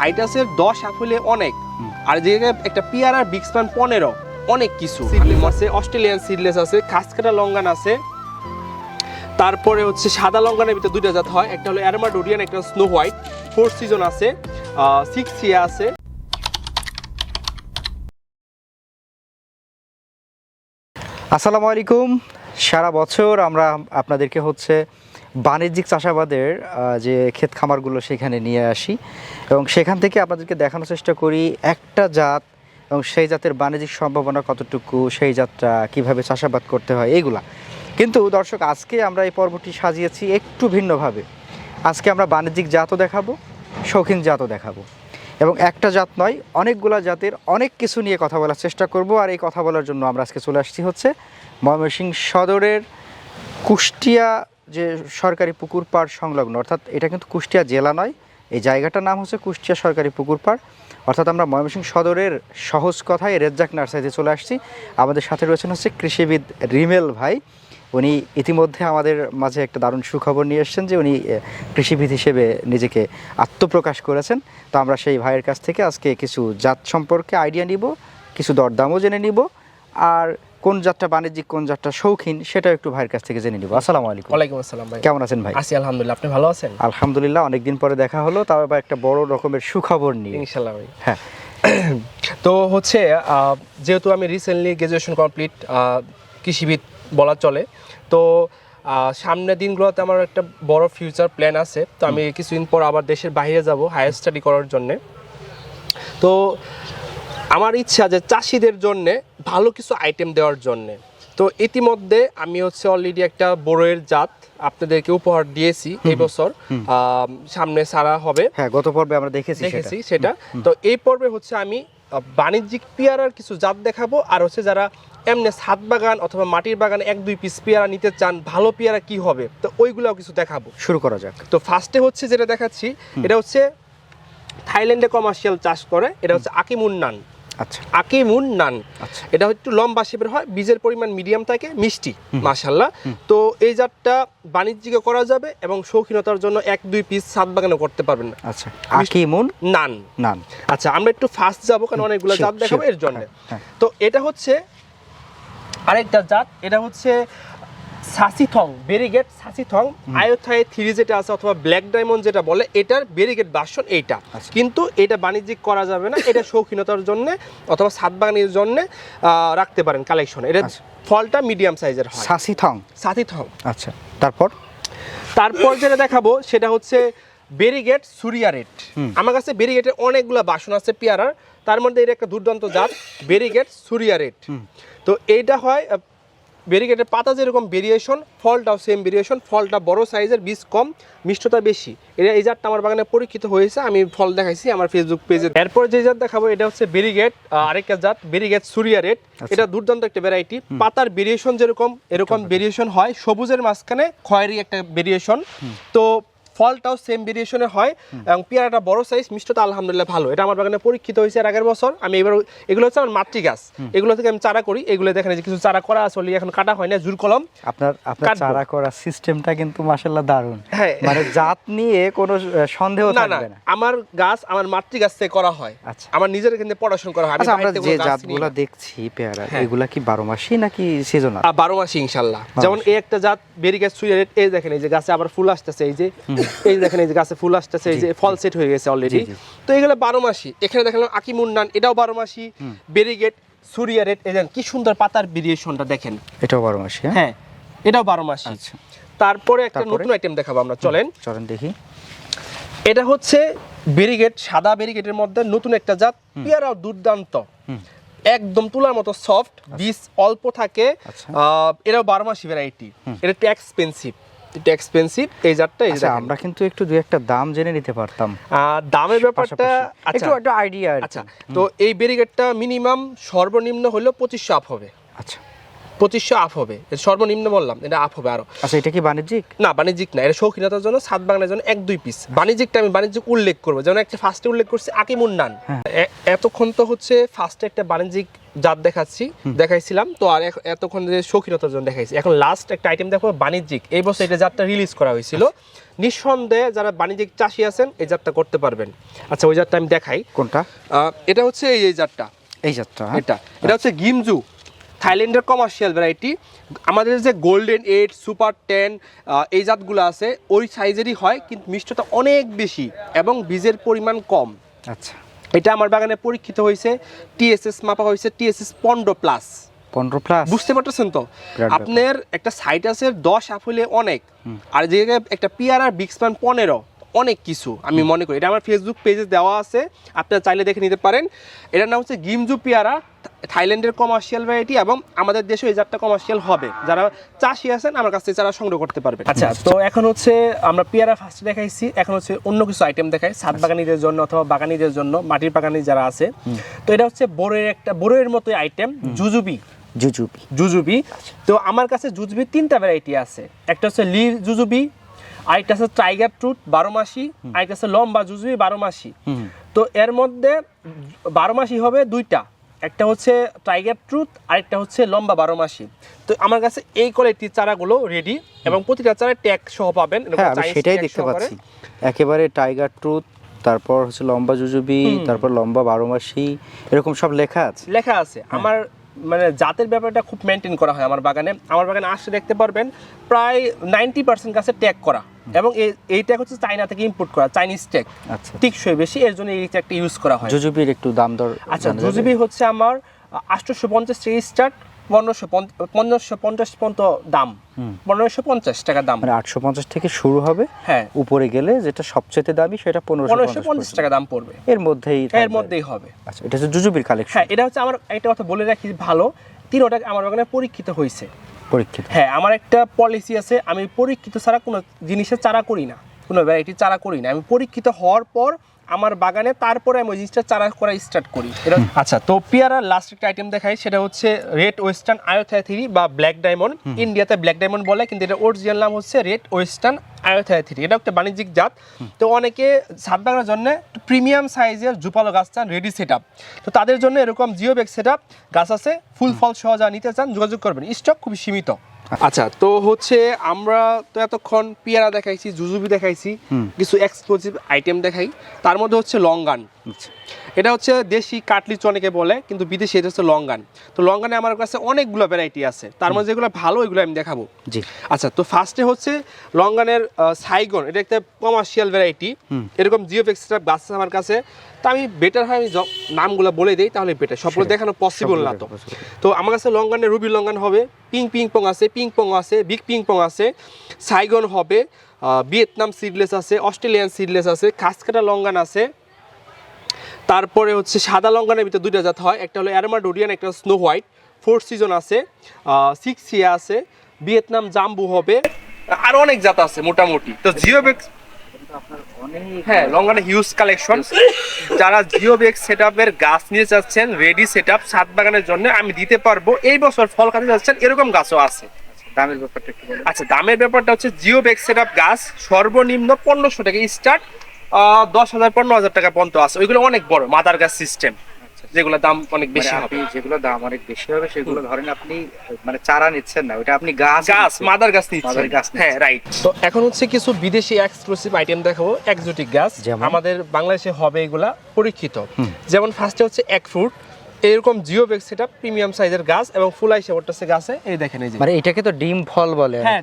হাইটাসের 10 আসলে অনেক, আর যে একটা পিয়ারার বিগ স্প্যান 15, অনেক কিছু আছে। অস্ট্রেলিয়ান সিডলেস আছে, খাসকাটা লঙ্গান আছে, তারপরে হচ্ছে সাদা লঙ্গানের ভিতরে দুইটা জাত হয়, একটা হলো অ্যারোমা ডোরিয়ান, একটা স্নো হোয়াইট। 4 সিজন আছে, 6 সিয়া আছে। আসসালামু আলাইকুম। সারা বছর আমরা আপনাদেরকে হচ্ছে বাণিজ্যিক চাষাবাদের যে ক্ষেত খামারগুলো সেখানে নিয়ে আসি এবং সেখান থেকে আপনাদেরকে দেখানোর চেষ্টা করি একটা জাত এবং সেই জাতের বাণিজ্যিক সম্ভাবনা কতটুকু, সেই জাতটা কীভাবে চাষাবাদ করতে হয় এইগুলা। কিন্তু দর্শক, আজকে আমরা এই পর্বটি সাজিয়েছি একটু ভিন্নভাবে। আজকে আমরা বাণিজ্যিক জাতও দেখাবো, শৌখিন জাতও দেখাবো, এবং একটা জাত নয়, অনেকগুলো জাতের অনেক কিছু নিয়ে কথা বলার চেষ্টা করব। আর এই কথা বলার জন্য আমরা আজকে চলে আসছি হচ্ছে ময়মনসিংহ সদরের কুষ্টিয়া যে সরকারি পুকুর পাড় সংলগ্ন, অর্থাৎ এটা কিন্তু কুষ্টিয়া জেলা নয়, এই জায়গাটার নাম হচ্ছে কুষ্টিয়া সরকারি পুকুর পাড়। অর্থাৎ আমরা ময়মনসিংহ সদরের সহজ কথায় রেজ্জাক নার্সারিতে চলে আসছি। আমাদের সাথে রয়েছেন হচ্ছে কৃষিবিদ রিমেল ভাই। উনি ইতিমধ্যে আমাদের মাঝে একটা দারুণ সুখবর নিয়ে এসেছেন যে উনি কৃষিবিদ হিসেবে নিজেকে আত্মপ্রকাশ করেছেন। তো আমরা সেই ভাইয়ের কাছ থেকে আজকে কিছু জাত সম্পর্কে আইডিয়া নিব, কিছু দরদামও জেনে নিব, আর কোন জাতটা বাণিজ্যিক কোন জাতটা শৌখিন সেটাও একটু ভাইয়ের কাছ থেকে জেনে নিব। আসসালামু আলাইকুম। ওয়ালাইকুম আসসালাম ভাই, কেমন আছেন ভাই? আছি আলহামদুলিল্লাহ, আপনি ভালো আছেন? আলহামদুলিল্লাহ, অনেকদিন পরে দেখা হলো, তাও আবার একটা বড় রকমের সুখবর নিয়ে। ইনশাআল্লাহ ভাই। হ্যাঁ, তো হচ্ছে যেহেতু আমি রিসেন্টলি গ্রাজুয়েশন কমপ্লিট, কৃষিবিদ বলা চলে, তো সামনের দিনগুলোতে আমার একটা বড় ফিউচার প্ল্যান আছে। তো আমি কিছুদিন পর আবার দেশের বাইরে যাব হায়ার স্টাডি করার জন্যে। তো আমার ইচ্ছা যে চাষিদের জন্যে ভালো কিছু আইটেম দেওয়ার জন্যে। তো ইতিমধ্যে আমি হচ্ছে অলরেডি একটা বড়ের জাত আপনাদেরকে উপহার দিয়েছি এই বছর, সামনে সারা হবে। হ্যাঁ, গত পর্বে আমরা দেখেছি সেটা। তো এই পর্বে হচ্ছে আমি বাণিজ্যিক পেয়ারার কিছু জাত দেখাবো, আর হচ্ছে যারা এমনি ছাদ বাগান অথবা মাটির বাগানে 1-2 পিস পেয়ারা নিতে চান, ভালো পেয়ারা কি হবে, তো ওইগুলোও কিছু দেখাবো। শুরু করা যাক। তো ফার্স্টে হচ্ছে যেটা দেখাচ্ছি, এটা হচ্ছে থাইল্যান্ডে কমার্শিয়াল চাষ করে, এটা হচ্ছে আকিমুন নান। আচ্ছা, আকিমুন নান। আচ্ছা, এটা একটু লম্বা শেপের হয়, বীজের পরিমাণ মিডিয়াম থাকে, মিষ্টি মাশাআল্লাহ। তো এই জাতটা বাণিজ্যিক করা যাবে এবং শৌখিনতার জন্য 1-2 পিস ছাদ বাগানও করতে পারবেন। আচ্ছা, আকিমুন নান। নান। আচ্ছা, আমরা একটু ফাস্ট যাবো কারণ অনেকগুলো জাত দেখাবো এর জন্য। তো এটা হচ্ছে আরেকটা জাত, এটা হচ্ছে সাসিথং, বেরিগেট সাসিথং আয়োথাই 3 যেটা আছে অথবা ব্ল্যাক ডায়মন্ড যেটা বলে, এটার বেরিগেট ভার্সন এইটা। কিন্তু এটা বাণিজ্যিক করা যাবে না, এটা শৌখিনতার জন্য অথবা ছাদ বাগানের জন্য রাখতে পারেন কালেকশন। এটা ফলটা মিডিয়াম সাইজের হয়। সাসিথং। সাসিথং। আচ্ছা, তারপর যেটা দেখাবো সেটা হচ্ছে বেরিগেট সুরিয়া রেড। আমার কাছে বেরিগেটের অনেকগুলো বাসন আছে পেয়ারার, তার মধ্যে এটা একটা দুর্দান্ত জাত, বেরিগেট সুরিয়া রেড। তো এইটা হয় বেরিগেটের পাতা যেরকম ভেরিয়েশন, ফলটাও সেম ভেরিয়েশন, ফলটা বড় সাইজের, বীজ কম, মিষ্টতা বেশি। এটা এই জাতটা আমার বাগানে পরীক্ষিত হয়েছে, আমি ফল দেখাইছি আমার ফেসবুক পেজে। এরপর যে জাত দেখাবো এটা হচ্ছে বেরিগেট, আরেকটা জাত বেরিগেট সুরিয়া রেড। এটা দুর্দান্ত একটা ভ্যারাইটি, পাতার ভেরিয়েশন যেরকম এরকম ভেরিয়েশন হয়, সবুজের মাঝখানে খয়েরি একটা ভেরিয়েশন। তো ফলটাও সেম ভেরিয়েশনে হয় এবং পেয়ারাটা বড় সাইজ, মিষ্টতা আলহামদুলিল্লাহ ভালো। এটা আমার বাগানে পরীক্ষিত হয়েছে এর আগের বছর। আমি এবার এগুলো হচ্ছে আমার মাতৃ গাছ, এগুলো থেকে আমি চারা করি। এগুলো দেখেন যে কিছু চারা করা আছে, এখন কাটা হয় না, জুর কলম। আপনার চারা করার সিস্টেমটা কিন্তু মাশাআল্লাহ দারুণ। হ্যাঁ, মানে জাত নিয়ে কোনো সন্দেহ থাকবে না। আমার গাছ আমার মাতৃ গাছ থেকে করা হয়। আচ্ছা, আমার নিজের এখানে পড়াশোনা করা হয়। আচ্ছা, আমরা যে জাতগুলো দেখছি পেয়ারা, এগুলা কি 12 মাসই নাকি সিজনাল? 12 মাসই ইনশাআল্লাহ। যেমন এই একটা জাত বেরিগেট সুরিয়া রেড, এই দেখেন এই যে গাছে আবার ফুল আসতেছে, এই যে দেখেন এই যে গাছে ফুল আসতেছে, এই যে ফল সেট হয়ে গেছে অলরেডি। তো এগুলো 12 মাসই। এখানে দেখলাম আকিমুন নান, এটাও 12 মাসই। বেরিগেট সুরিয়া রেড, এই দেখেন কি সুন্দর পাতার ভেরিয়েশনটা দেখেন, এটাও 12 মাসই। হ্যাঁ, এটাও 12 মাসই। আচ্ছা, তারপরে একটা নতুন আইটেম দেখাবো আমরা, চলেন দেখি। এটা হচ্ছে বেরিগেট, সাদা বেরিগেটের মধ্যে নতুন একটা জাত, পেয়ারাও দুর্দান্ত, একদম তুলার মতো সফট, বীজ অল্প থাকে। এটাও 12 মাসি ভ্যারাইটি। এটা একটু এক্সপেন্সিভ, এই জাতটা। আমরা কিন্তু একটু দুই একটা দাম জেনে নিতে পারতাম, দামের ব্যাপারটা একটু আইডিয়া। আচ্ছা, তো এই বেরিগেটটা মিনিমাম সর্বনিম্ন হলো 2500 আপ হবে। আচ্ছা, 2500 আপ হবে, এটা সর্বনিম্ন বললাম, এটা আপ হবে আরো। আচ্ছা, এটা কি বাণিজ্যিক? না, বাণিজ্যিক না, এটা শৌখিনতার জন্য, ছাদ বাগানের জন্য 1-2 পিস। বাণিজ্যিকটা আমি বাণিজ্যিক উল্লেখ করবো, যেমন একটা ফার্স্টে উল্লেখ করছি আকিমুন্নান। এতক্ষণ তো হচ্ছে ফার্স্টে একটা বাণিজ্যিক জাত দেখাইছিলাম তো, আর এতক্ষণ যে শৌখিনতার জন্য দেখাইছি, এখন লাস্ট একটা আইটেম দেখো বাণিজ্যিক। এই বছর এটা জাতটা রিলিজ করা হয়েছিল, নিঃসন্দেহে যারা বাণিজ্যিক চাষি আছেন এই জাতটা করতে পারবেন। আচ্ছা, ওই জাতটা আমি দেখাই। কোনটা? এটা হচ্ছে এই জাতটা, এই জাতটা? এটা হচ্ছে গিমজু, থাইল্যান্ডের কমার্শিয়াল ভ্যারাইটি। আমাদের যে গোল্ডেন 8, সুপার 10 এই জাতগুলো আছে ওই সাইজেরই হয়, কিন্তু মিষ্টতা অনেক বেশি এবং বীজের পরিমাণ কম। আচ্ছা, এটা আমার বাগানে পরীক্ষিত হয়েছে, টিএসএস মাপা হয়েছে, টিএসএস 15+। 15+? বুঝতে পারতেছেন তো? আপনার একটা সাইটাসের 10 আপ হলে অনেক, আর যে একটা পিয়ারার বিক্সমান 15 অনেক কিছু আমি মনে করি। এটা আমার ফেসবুক পেজে দেওয়া আছে, আপনারা চাইলে দেখে নিতে পারেন। এটার নাম হচ্ছে গিমজু পিয়ারা, থাইল্যান্ডের কমার্শিয়াল ভ্যারাইটি, এবং আমাদের দেশে এই জাতটা কমার্শিয়াল হবে। যারা চাষি আছেন আমার কাছ থেকে চারা সংগ্রহ করতে পারবেন। আচ্ছা, তো এখন হচ্ছে আমরা পেয়ারা ফার্স্ট দেখাইছি, এখন হচ্ছে অন্য কিছু আইটেম দেখাই ছাদ বাগানীদের জন্য অথবা বাগানীদের জন্য, মাটির বাগানি যারা আছে। তো এটা হচ্ছে বড়ের মতোই আইটেম, জুজুবি। তো আমার কাছে জুজুবি 3টা ভ্যারাইটি আছে। একটা হচ্ছে লি জুজুবি, আরেকটা আছে টাইগার ট্রুথ 12 মাসি, আরেকটা আছে লম্বা জুজুবি 12 মাসি। তো এর মধ্যে 12 মাসি হবে 2টা, একটা হচ্ছে টাইগার ট্রুথ, আরেকটা হচ্ছে লম্বা 12 মাসি। তো আমার কাছে এই কোয়ালিটির চারাগুলো রেডি, এবং প্রতিটা চারা ট্যাগ সহ পাবেন। আমি সেটাই দেখতে পাচ্ছি, একেবারে টাইগার ট্রুথ, তারপর হচ্ছে লম্বা জুজুবি, তারপর লম্বা 12 মাসি, এরকম সব লেখা আছে। আমার মানে জাতের ব্যাপারটা খুব মেনটেন করা হয় আমার বাগানে। আসলে দেখতে পারবেন প্রায় 90% গাছে ট্যাগ করা, এবং এই ট্যাগ হচ্ছে চায়না থেকে ইম্পোর্ট করা, চাইনিজ ট্যাগ। আচ্ছা, টিকসই বেশি, এর জন্য এই ট্যাগটা ইউজ করা হয়। জুজুবির একটু দাম দর? আচ্ছা, জুজুবি হচ্ছে আমার 850 থেকে স্টার্ট, 1550 পর্যন্ত দাম, 1550 টাকা দাম। মানে 850 থেকে শুরু হবে, হ্যাঁ, উপরে গেলে যেটা সবচেয়ে দামি সেটা 1550 টাকা দাম পড়বে, এর মধ্যেই হবে। আচ্ছা, এটা হচ্ছে জুজুবির কালেকশন। হ্যাঁ, এটা হচ্ছে আমার একটা কথা বলে রাখি, ভালো 3টা আমার বাগানে পরীক্ষিত হয়েছে। হ্যাঁ, আমার একটা পলিসি আছে, আমি পরীক্ষিত ছাড়া কোনো জিনিসের চারা করি না, কোনো ভ্যারাইটি চারা করি না। আমি পরীক্ষিত হওয়ার পর আমার বাগানে তারপরে আমি ওই জিনিসটা চারা করা স্টার্ট করি। আচ্ছা, তো পেয়ারার লাস্ট একটা আইটেম দেখাই, সেটা হচ্ছে রেড ওয়েস্টার্ন আয়োথায়াথিরি বা ব্ল্যাক ডায়মন্ড। ইন্ডিয়াতে ব্ল্যাক ডায়মন্ড বলে, কিন্তু এটা অরিজিনাল নাম হচ্ছে রেড ওয়েস্টার্ন আয়োথায়াথিরি। এটা একটা বাণিজ্যিক জাত। তো অনেকে ছাদ বাগানের জন্য প্রিমিয়াম সাইজের জুপালো গাছ চান, রেডি সেট আপ। তো তাদের জন্য এরকম জিওব্যাগ সেট আপ গাছ আছে, ফুল ফল সহ যা নিতে চান যোগাযোগ করবেন, স্টক খুবই সীমিত। আচ্ছা, তো হচ্ছে আমরা তো এতক্ষণ পেয়ারা দেখাইছি, জুজুবি দেখাইছি, কিছু এক্সক্লুসিভ আইটেম দেখাই। তার মধ্যে হচ্ছে লঙ্গান। এটা হচ্ছে দেশি কাটলিচ অনেকে বলে, কিন্তু বিদেশি এটা হচ্ছে লঙ্গান। তো লঙ্গানে আমার কাছে অনেকগুলো ভ্যারাইটি আছে, তার মধ্যে যেগুলো ভালো ওইগুলো আমি দেখাবো। আচ্ছা, তো ফার্স্টে হচ্ছে লঙ্গানের সাইগন, এটা একটা কমার্শিয়াল ভ্যারাইটি। এরকম জিওফেক্স গাছ আছে আমার কাছে। তো আমি বেটার হয় আমি নামগুলো বলে দিই, তাহলে বেটার, সবগুলো দেখানো পসিবল না। তো আমার কাছে লঙ্গানের রুবি লঙ্গান হবে, পিং পং আছে, বিগ পিং পং আছে, সাইগন হবে, ভিয়েতনাম সিডলেস আছে, অস্ট্রেলিয়ান সিডলেস আছে, খাসকাটা লঙ্গান আছে। তারপরে হচ্ছে সাদা লঙ্কানের ভিতরে 2টা জাত হয়, একটা হলো অ্যারোমাডোরিয়ান, একটা স্নো হোয়াইট। 4 সিজন আছে, 6 সিয়া আছে, ভিয়েতনাম জাম্বু হবে, আর অনেক জাত আছে মোটামুটি। তো জিওবেক্স, হ্যাঁ, লঙ্কানের হিউজ কালেকশন। যারা জিওবেক্স সেটআপের গাছ নিয়ে যাচ্ছেন, রেডি সেটআপ ছাদ বাগানের জন্য আমি দিতে পারবো। এই বছর ফল খাতে যাচ্ছেন, এরকম গাছও আছে। দামের ব্যাপারটা কি বলেন? আচ্ছা, দামের ব্যাপারটা হচ্ছে জিওবেক্স সেটআপ গাছ সর্বনিম্ন 1500 টাকা স্টার্ট, 10,000 15,000 টাকা পর্যন্ত আছে। ওইগুলো অনেক বড় মাদার গাছ সিস্টেম, যেগুলো দাম অনেক বেশি হবে। যেগুলো দাম অনেক বেশি হবে সেগুলো ধরেন আপনি মানে চারা নিচ্ছেন না, ওটা আপনি গাছ মাদার গাছ নিচ্ছেন। হ্যাঁ, রাইট। তো এখন হচ্ছে কিছু বিদেশি এক্সক্লুসিভ আইটেম দেখাবো, এক্সোটিক গাছ আমাদের বাংলাদেশে হবে, এগুলা পরীক্ষিত। যেমন ফার্স্টে হচ্ছে এক ফ্রুট, এরকম জিওবেক্স সেটআপ প্রিমিয়াম সাইজের গাছ, এবং ফুল আইসে পড়তেছে গাছে, এই দেখেন, এই যে মানে এটাকে তো ডিম ফল বলে। হ্যাঁ,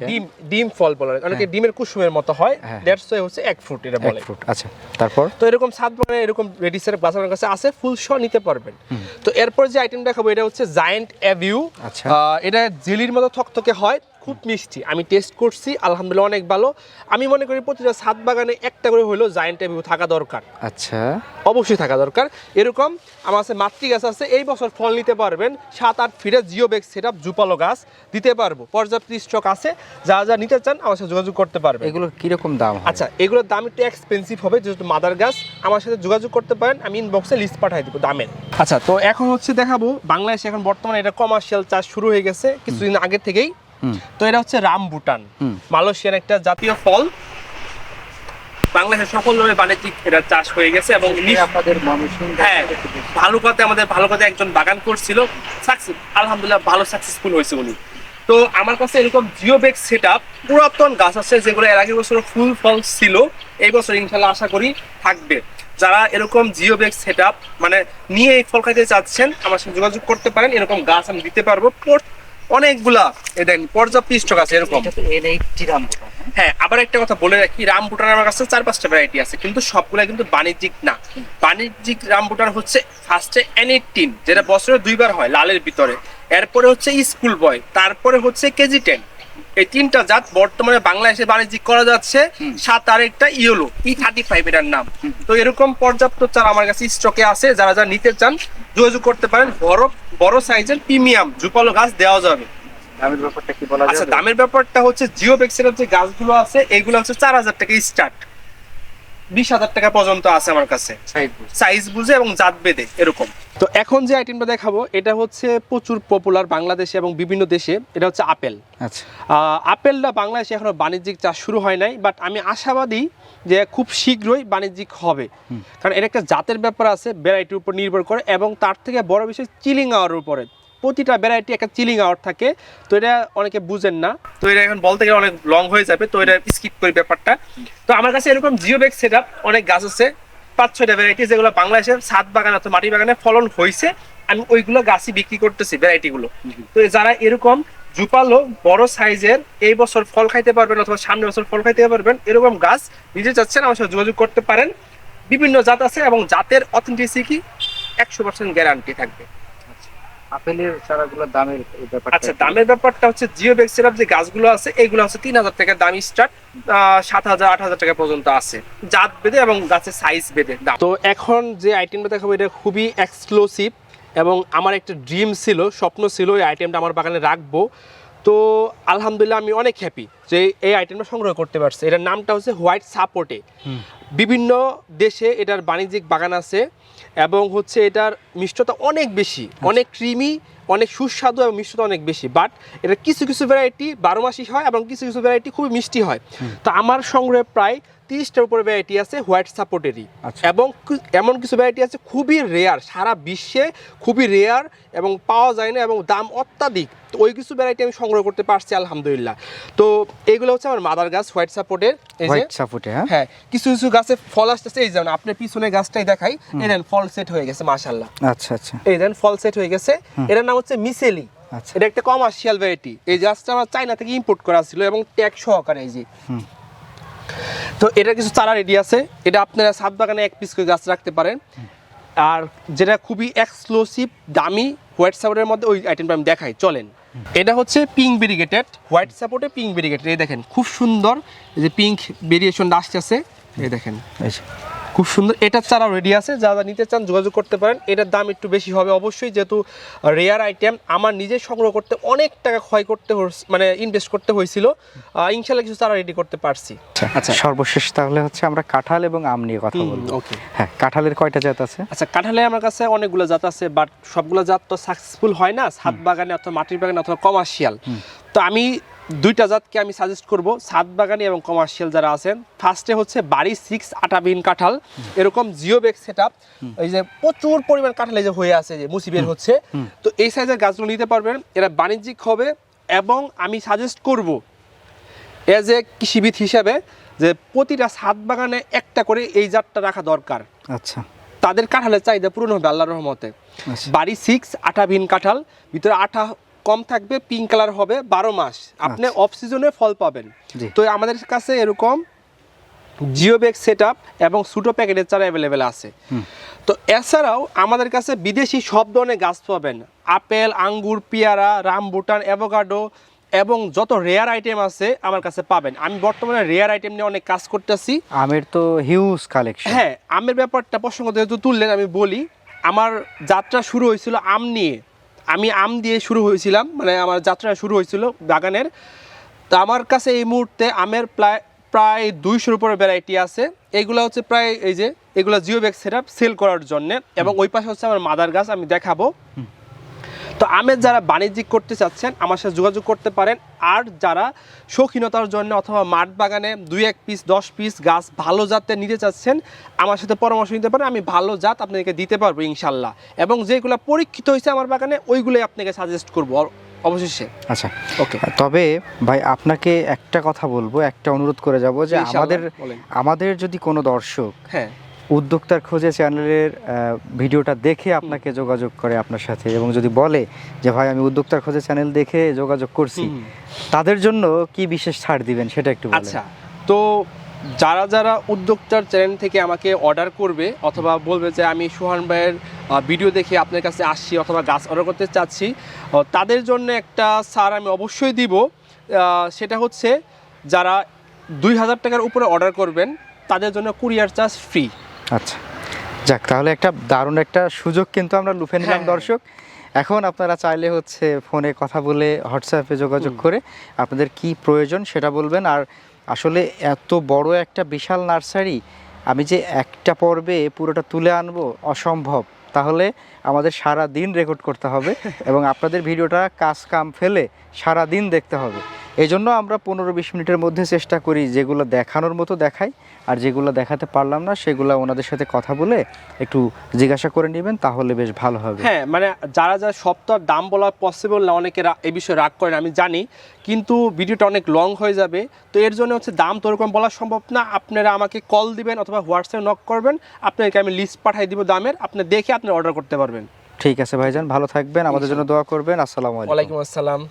ডিম ফল বলে, অনেকে ডিমের কুসুমের মতো হয়, দ্যাটস ওয়াই হচ্ছে এক ফ্রুট এটা বলে। আচ্ছা, তারপর তো এরকম ছাদ বাগানে এরকম রেডি সেটআপ গাছ আমার কাছে আছে, ফুল সহ নিতে পারবেন। তো এরপর যে আইটেম দেখাবো এটা হচ্ছে জায়ান্ট অ্যাভিউ। এটা জেলির মতো থকথকে হয়, খুব মিষ্টি। আমি টেস্ট করছি, আলহামদুলিল্লাহ অনেক ভালো। আমি মনে করি প্রতিটা ছাদ বাগানে একটা করে হলেও জায়ান্ট অ্যাভিউ থাকা দরকার। আচ্ছা, অবশ্যই থাকা দরকার। এরকম আমার কাছে মাতৃ গাছ আছে, এই বছর ফল নিতে পারবেন। 7-8 ফিটের জিওবেক্স সেটআপ জুপালো গাছ দিতে পারবো, পর্যাপ্ত স্টক আছে। যা যা নিতে চান আমার সাথে যোগাযোগ করতে পারবেন। এগুলো কিরকম দাম? আচ্ছা, এগুলোর দাম একটু এক্সপেন্সিভ হবে, যেহেতু মাদার গাছ। আমার সাথে যোগাযোগ করতে পারেন, আমি ইনবক্সে লিস্ট পাঠিয়ে দিব দামের। আচ্ছা, তো এখন হচ্ছে দেখাবো বাংলাদেশে এখন বর্তমানে এটা কমার্শিয়াল চাষ শুরু হয়ে গেছে কিছুদিন আগে থেকেই। তো এটা হচ্ছে রামবুটান, মালয়েশিয়ার একটা জাতীয় ফল। বাংলাদেশের সকলভাবে বাণিজ্যিক এটা চাষ হয়ে গেছে এবং হ্যাঁ, ভালুকাতে আমাদের ভালুকাতে একজন বাগান করছিল, আলহামদুলিল্লাহ ভালো সাকসেসফুল হয়েছে উনি। তো আমার কাছে এরকম জিওবেক্স সেটআপ পুরাতন গাছ আছে যেগুলো এর আগের বছর ফুল ফল ছিল, এই বছর ইনশাআল্লাহ আশা করি থাকবে। যারা এরকম জিওবেক্স সেটআপ মানে নিয়ে এই ফল খাইতে চাচ্ছেন আমার সাথে যোগাযোগ করতে পারেন। এরকম গাছ আমি দিতে পারবো অনেকগুলা, দেখেন পর্যাপ্ত স্টক আছে এরকম। হ্যাঁ, আবার একটা কথা বলে রাখি, রামবুটান আমার কাছে 4-5টা ভ্যারাইটি আছে, কিন্তু সবগুলা কিন্তু বাণিজ্যিক না। বাণিজ্যিক রামবুটান হচ্ছে ফার্স্টে N18, যেটা বছরে 2বার হয় লালের ভিতরে, এরপরে হচ্ছে স্কুল বয়, তারপরে হচ্ছে KG10। এই 3টা জাত বর্তমানে বাংলাদেশে বাণিজ্যিক করা যাচ্ছে। 7 আরেকটা ইয়েলো E35 এটার নাম। তো এরকম পর্যাপ্ত চারা আমার কাছে স্টকে আছে, যারা যারা নিতে চান যোগাযোগ করতে পারেন। বড় সাইজের প্রিমিয়াম জুপালো গাছ দেওয়া যাবে। দামের ব্যাপারটা কি বলা যাবে? আচ্ছা, দামের ব্যাপারটা হচ্ছে জিওবেক্সের যে গাছগুলো আছে এগুলো হচ্ছে 4,000 টাকা স্টার্ট, 20,000 টাকা পর্যন্ত আছে আমার কাছে, সাইজ বুঝে এবং জাত বেঁধে এরকম। তো এখন যে আইটেমটা দেখাবো এটা হচ্ছে প্রচুর পপুলার বাংলাদেশে এবং বিভিন্ন দেশে, এটা হচ্ছে আপেল। আচ্ছা, আপেলটা বাংলাদেশে এখনো বাণিজ্যিক চাষ শুরু হয় নাই, বাট আমি আশাবাদী যে খুব শীঘ্রই বাণিজ্যিক হবে। কারণ এর একটা জাতের ব্যাপার আছে, ভ্যারাইটির উপর নির্ভর করে, এবং তার থেকে বড় বিষয় চিলিং আওয়ারের উপরে। প্রতিটা ভ্যারাইটি একটা চিলিং আওয়ার থাকে, তো এটা অনেকে বুঝেন না। তো এটা এখন বলতে গেলে অনেক লং হয়ে যাবে, তো এটা স্কিপ করি ব্যাপারটা। তো আমার কাছে এরকম জিওবেক্স সেটআপ অনেক গাছ আছে, 5-6টা ভ্যারাইটি, যেগুলো বাংলাদেশের ছাদ বাগান অথবা মাটি বাগানে ফলন হয়েছে। আমি ওইগুলো গাছই বিক্রি করতেছি, ভ্যারাইটিগুলো। তো যারা এরকম জুপালো বড় সাইজের এই বছর ফল খাইতে পারবেন অথবা সামনের বছর ফল খাইতে পারবেন এরকম গাছ নিতে চাচ্ছেন, আমার সাথে যোগাযোগ করতে পারেন। বিভিন্ন জাত আছে এবং জাতের অথেন্টিসিটি 100% গ্যারান্টি থাকবে। আপেলের চারাগুলোর দামের ব্যাপারটা? আচ্ছা, দামের ব্যাপারটা হচ্ছে জিওবেক্স সেটআপ যে গাছগুলো আছে এগুলো হচ্ছে 3,000 টাকা দাম স্টার্ট, 7,000-8,000 টাকা পর্যন্ত আছে, জাত বেঁধে এবং গাছের সাইজ বেঁধে দাম। তো এখন যে আইটেমটা দেখাবো এটা খুবই এক্সক্লুসিভ এবং আমার একটা ড্রিম ছিল, স্বপ্ন ছিল এই আইটেমটা আমার বাগানে রাখবো। তো আলহামদুলিল্লাহ আমি অনেক হ্যাপি যে এই আইটেমটা সংগ্রহ করতে পারছি। এটার নামটা হচ্ছে হোয়াইট সাপোর্টে। বিভিন্ন দেশে এটার বাণিজ্যিক বাগান আছে এবং হচ্ছে এটার মিষ্টতা অনেক বেশি, অনেক ক্রিমি, অনেক সুস্বাদু এবং মিষ্টতা অনেক বেশি। বাট এটা কিছু কিছু ভ্যারাইটি 12 মাসই হয় এবং কিছু কিছু ভ্যারাইটি খুবই মিষ্টি হয়। তো আমার সংগ্রহে প্রায় 30টার উপরে ভ্যারাইটি আছে হোয়াইট সাপোর্টেরই, এবং এমন কিছু ভ্যারাইটি আছে খুবই রেয়ার, সারা বিশ্বে খুবই রেয়ার এবং পাওয়া যায় না এবং দাম অত্যাধিক। তো ওই কিছু ভ্যারাইটি আমি সংগ্রহ করতে পারছি আলহামদুলিল্লাহ। তো এইগুলো হচ্ছে আমার মাদার গাছ হোয়াইট সাপোর্টের। হোয়াইট সাপোর্টে? হ্যাঁ, কিছু কিছু গাছে ফল আসতেছে, এই যেমন আপনার পিছনে গাছটাই দেখাই, এই দেন ফল সেট হয়ে গেছে মাশাআল্লাহ। আচ্ছা আচ্ছা, এই দেন ফল সেট হয়ে গেছে। এটার নাম হচ্ছে মিসেলি। এটা একটা কমার্শিয়াল ভ্যারাইটি। এই গাছটা আমার চায়না থেকে ইম্পোর্ট করা ছিল এবং ট্যাগ সহকারে। এই যে তো এটা কিছু চারা রেডি আছে, এটা আপনারা ছাদ বাগানে 1 পিস করে গাছ রাখতে পারেন। আর যেটা খুবই এক্সক্লুসিভ দামি হোয়াইট সাপোর্টের মধ্যে ওই আইটেমটা আমি দেখাই, চলেন। এটা হচ্ছে পিঙ্ক ভেরিগেটেড, হোয়াইট সাপোর্টে পিঙ্ক ভেরিগেটেড। এই দেখেন খুব সুন্দর, এই যে পিঙ্ক ভেরিয়েশন আসছে, এই দেখেন খুব সুন্দর। এটার চারা রেডি আছে, যারা নিতে চান যোগাযোগ করতে পারেন। এটার দাম একটু বেশি হবে অবশ্যই, যেহেতু রেয়ার আইটেম। আমার নিজে সংগ্রহ করতে অনেক টাকা ক্ষয় করতে মানে ইনভেস্ট করতে হয়েছিল, ইনশাআল্লাহ কিছু চারা রেডি করতে পারছি। আচ্ছা, সর্বশেষ তাহলে হচ্ছে আমরা কাঁঠাল এবং আম নিয়ে কথা বলবো। ওকে, হ্যাঁ, কাঁঠালের কয়টা জাত আছে? আচ্ছা, কাঁঠালে আমার কাছে অনেকগুলো জাত আছে, বাট সবগুলো জাত তো সাকসেসফুল হয় না ছাদ বাগানে অথবা মাটির বাগানে অথবা কমার্শিয়াল। তো আমি 2টা জাতকে আমি সাজেস্ট করব ছাদ বাগানি এবং কমার্শিয়াল যারা আছেন। ফার্স্টে হচ্ছে বাড়ি 6 আটাবিন কাঁঠাল, এরকম জিওবেক্স সেটআপ। এই যে প্রচুর পরিমাণ কাঁঠাল এই যে হয়ে আছে, যে মুসি বের হচ্ছে, তো এই সাইজের গাছগুলো নিতে পারবেন। এরা বাণিজ্যিক হবে এবং আমি সাজেস্ট করব এজ এ কৃষিবিদ হিসাবে যে প্রতিটা ছাদ বাগানে একটা করে এই জাতটা রাখা দরকার। আচ্ছা, তাদের কাঁঠালের চাহিদা পূরণ হবে আল্লাহর রহমতে। বাড়ি 6 আটাবিন কাঁঠাল, ভিতরে আঠা কম থাকবে, পিঙ্ক কালার হবে, 12 মাস আপনি অফ সিজনে ফল পাবেন। তো আমাদের কাছে এরকম জিওবেক্স সেটআপ এবং ছোটো প্যাকেটের চারা অ্যাভেলেবেল আছে। তো এছাড়াও আমাদের কাছে বিদেশি সব ধরনের গাছ পাবেন, আপেল, আঙ্গুর, পেয়ারা, রামবুটান, অ্যাভোকাডো, এবং যত রেয়ার আইটেম আছে আমার কাছে পাবেন। আমি বর্তমানে রেয়ার আইটেম নিয়ে অনেক কাজ করতেছি। আমের তো হিউজ কালেকশন। হ্যাঁ, আমের ব্যাপারটা প্রসঙ্গ যেহেতু তুললেন আমি বলি, আমার যাত্রা শুরু হয়েছিল আম নিয়ে। আমি আম দিয়ে শুরু হয়েছিলাম, মানে আমার যাত্রা শুরু হয়েছিল বাগানের। তো আমার কাছে এই মুহূর্তে আমের প্রায় 200-র উপরে ভ্যারাইটি আছে। এইগুলো হচ্ছে প্রায় এই যে এগুলো জিও ব্যাগ সেটআপ সেল করার জন্য, এবং ওই পাশে হচ্ছে আমার মাদার গাছ, আমি দেখাবো। তো আমের যারা বাণিজ্যিক করতে চাচ্ছেন আমার সাথে যোগাযোগ করতে পারেন। আর যারা শৌখিনতার জন্য অথবা মাঠ বাগানে 2-1 পিস 10 পিস গাছ ভালো জাতের নিতে চাচ্ছেন আমার সাথে পরামর্শ নিতে পারেন। আমি ভালো জাত আপনাদেরকে দিতে পারবো ইনশাল্লাহ, এবং যেগুলো পরীক্ষিত হয়েছে আমার বাগানে ওইগুলোই আপনাকে সাজেস্ট করবো অবশেষে। আচ্ছা, ওকে। তবে ভাই আপনাকে একটা কথা বলবো, একটা অনুরোধ করে যাব যে ইনশাআল্লাহ, বলেন। আমাদের যদি কোনো দর্শক হ্যাঁ উদ্যোক্তার খোঁজে চ্যানেলের ভিডিওটা দেখে আপনাকে যোগাযোগ করে আপনার সাথে, এবং যদি বলে যে ভাই আমি উদ্যোক্তার খোঁজে চ্যানেল দেখে যোগাযোগ করছি, তাদের জন্য কি বিশেষ ছাড় দিবেন সেটা একটু বলেন। আচ্ছা, তো যারা যারা উদ্যোক্তার চ্যানেল থেকে আমাকে অর্ডার করবে অথবা বলবে যে আমি সোহান ভাইয়ের ভিডিও দেখে আপনার কাছে আসছি অথবা গাছ অর্ডার করতে চাচ্ছি, তাদের জন্য একটা ছাড় আমি অবশ্যই দিব। সেটা হচ্ছে যারা 2000 টাকার উপরে অর্ডার করবেন তাদের জন্য কুরিয়ার চার্জ ফ্রি। আচ্ছা, যাক, তাহলে একটা দারুণ একটা সুযোগ কিন্তু আমরা লুফে নিলাম দর্শক। এখন আপনারা চাইলে হচ্ছে ফোনে কথা বলে হোয়াটসঅ্যাপে যোগাযোগ করে আপনাদের কি প্রয়োজন সেটা বলবেন। আর আসলে এত বড় একটা বিশাল নার্সারি আমি যে একটা পর্বে পুরোটা তুলে আনবো অসম্ভব, তাহলে আমাদের সারা দিন রেকর্ড করতে হবে এবং আপনাদের ভিডিওটা কাজ কাম ফেলে সারা দিন দেখতে হবে। এই জন্য আমরা 15-20 মিনিটের মধ্যে চেষ্টা করি যেগুলো দেখানোর মতো দেখাই, আর যেগুলো দেখাতে পারলাম না সেগুলো ওনাদের সাথে কথা বলে একটু জিজ্ঞাসা করে নেবেন, তাহলে বেশ ভালো হবে। হ্যাঁ, মানে যারা সব তো আর দাম বলা পসিবল না, অনেকে এই বিষয়ে রাগ করেন আমি জানি, কিন্তু ভিডিওটা অনেক লং হয়ে যাবে। তো এর জন্য হচ্ছে দাম তো ওরকম বলা সম্ভব না। আপনারা আমাকে কল দিবেন অথবা হোয়াটসঅ্যাপে নক করবেন, আপনাকে আমি লিস্ট পাঠিয়ে দিব দামের, আপনি দেখে আপনি অর্ডার করতে পারবেন। ঠিক আছে ভাইজান, ভালো থাকবেন, আমাদের জন্য দোয়া করবেন। আসসালামু আলাইকুম। ওয়ালাইকুম আসসালাম।